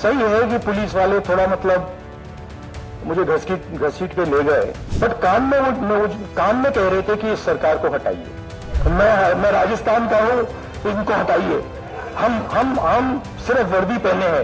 सही है कि पुलिस वाले थोड़ा मतलब मुझे घसीट के ले गए, बट कान में कह रहे थे कि इस सरकार को हटाइए। मैं राजस्थान का हूं, इनको हटाइए। हम सिर्फ वर्दी पहने हैं।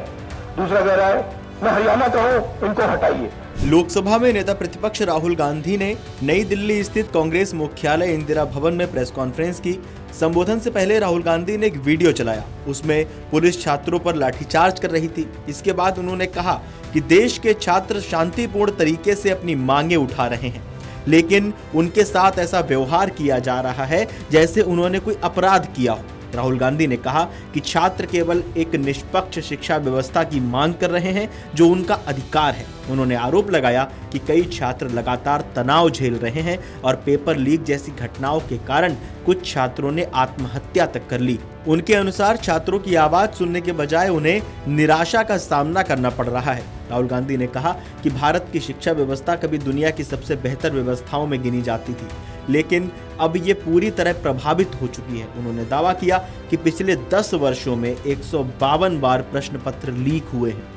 दूसरा कह रहा है मैं हरियाणा का हूं, इनको हटाइए। लोकसभा में नेता प्रतिपक्ष राहुल गांधी ने नई दिल्ली स्थित कांग्रेस मुख्यालय इंदिरा भवन में प्रेस कॉन्फ्रेंस की। संबोधन से पहले राहुल गांधी ने एक वीडियो चलाया, उसमें पुलिस छात्रों पर लाठीचार्ज कर रही थी। इसके बाद उन्होंने कहा कि देश के छात्र शांतिपूर्ण तरीके से अपनी मांगे उठा रहे हैं, लेकिन उनके साथ ऐसा व्यवहार किया जा रहा है जैसे उन्होंने कोई अपराध किया हो। राहुल गांधी ने कहा कि छात्र केवल एक निष्पक्ष शिक्षा व्यवस्था की मांग कर रहे हैं जो उनका अधिकार है। उन्होंने आरोप लगाया कि कई छात्र लगातार तनाव झेल रहे हैं और पेपर लीक जैसी घटनाओं के कारण कुछ छात्रों ने आत्महत्या तक कर ली। उनके अनुसार छात्रों की आवाज सुनने के बजाय उन्हें निराशा का सामना करना पड़ रहा है। राहुल गांधी ने कहा कि भारत की शिक्षा व्यवस्था कभी दुनिया की सबसे बेहतर व्यवस्थाओं में गिनी जाती थी, लेकिन अब ये पूरी तरह प्रभावित हो चुकी है। उन्होंने दावा किया कि पिछले 10 वर्षों में 152 बार प्रश्न पत्र लीक हुए हैं,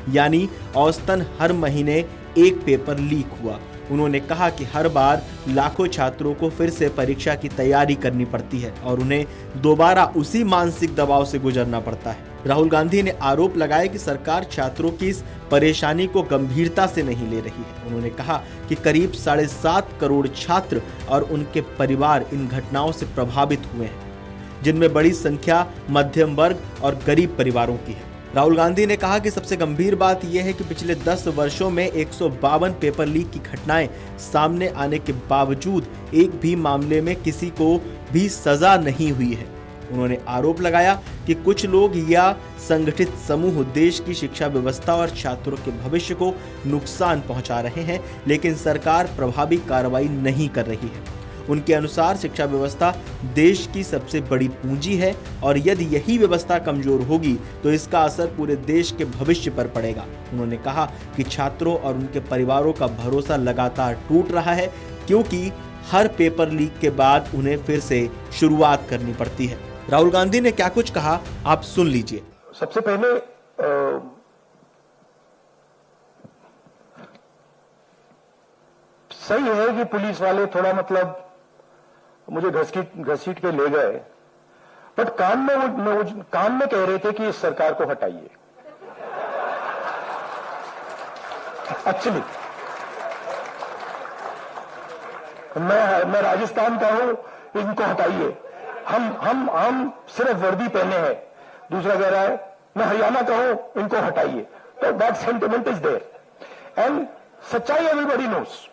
यानी औसतन हर महीने एक पेपर लीक हुआ। उन्होंने कहा कि हर बार लाखों छात्रों को फिर से परीक्षा की तैयारी करनी पड़ती है और उन्हें दोबारा उसी मानसिक दबाव से गुजरना पड़ता है। राहुल गांधी ने आरोप लगाया कि सरकार छात्रों की इस परेशानी को गंभीरता से नहीं ले रही है। उन्होंने कहा कि करीब 7.5 करोड़ छात्र और उनके परिवार इन घटनाओं से प्रभावित हुए हैं, जिनमें बड़ी संख्या मध्यम वर्ग और गरीब परिवारों की है। राहुल गांधी ने कहा कि सबसे गंभीर बात यह है कि पिछले 10 वर्षों में 152 पेपर लीक की घटनाएं सामने आने के बावजूद एक भी मामले में किसी को भी सजा नहीं हुई है। उन्होंने आरोप लगाया कि कुछ लोग या संगठित समूह देश की शिक्षा व्यवस्था और छात्रों के भविष्य को नुकसान पहुंचा रहे हैं, लेकिन सरकार प्रभावी कार्रवाई नहीं कर रही है। उनके अनुसार शिक्षा व्यवस्था देश की सबसे बड़ी पूंजी है और यदि यही व्यवस्था कमजोर होगी तो इसका असर पूरे देश के भविष्य पर पड़ेगा। उन्होंने कहा कि छात्रों और उनके परिवारों का भरोसा लगातार टूट रहा है, क्योंकि हर पेपर लीक के बाद उन्हें फिर से शुरुआत करनी पड़ती है। राहुल गांधी ने क्या कुछ कहा, आप सुन लीजिए। सबसे पहले सही है कि पुलिस वाले थोड़ा मतलब मुझे घसीट के ले गए, बट कान में कह रहे थे कि इस सरकार को हटाइए। एक्चुअली मैं राजस्थान का हूं, इनको हटाइए। हम सिर्फ वर्दी पहने हैं। दूसरा कह रहा है मैं हरियाणा का हूं, इनको हटाइए। तो that sentiment is there and सच्चाई एवरीबॉडी नोस।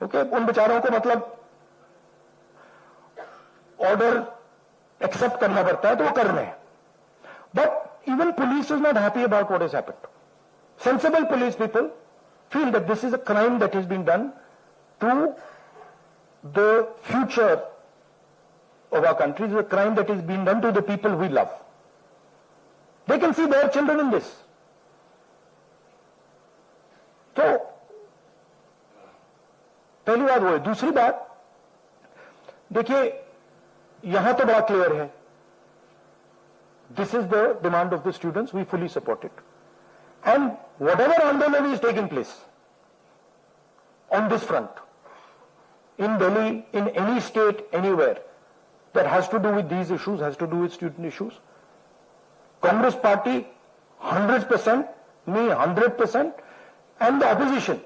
ओके, उन बेचारों को मतलब ऑर्डर एक्सेप्ट करना पड़ता है तो वो कर रहे हैं, but even police is not happy about what is happened. Sensible police people feel that this is a crime that is been done to the future of our country, is a crime that is being done to the people we love. They can see their children in this. तो पहली बात वो है। दूसरी बात देखिए, यहां तो बड़ा क्लियर है, this is the demand of the students, we fully support it and whatever आंदोलन is taking place on this front in Delhi, in any state, anywhere that has to do with these issues, has to do with student issues. Congress party 100%, me 100%, and the opposition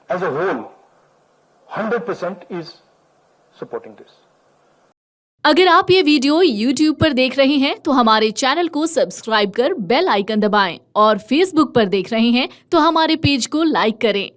as a whole 100% is supporting this. अगर आप ये video YouTube पर देख रहे हैं तो हमारे channel को सब्सक्राइब कर बेल आइकन दबाएं और Facebook पर देख रहे हैं तो हमारे पेज को लाइक करें।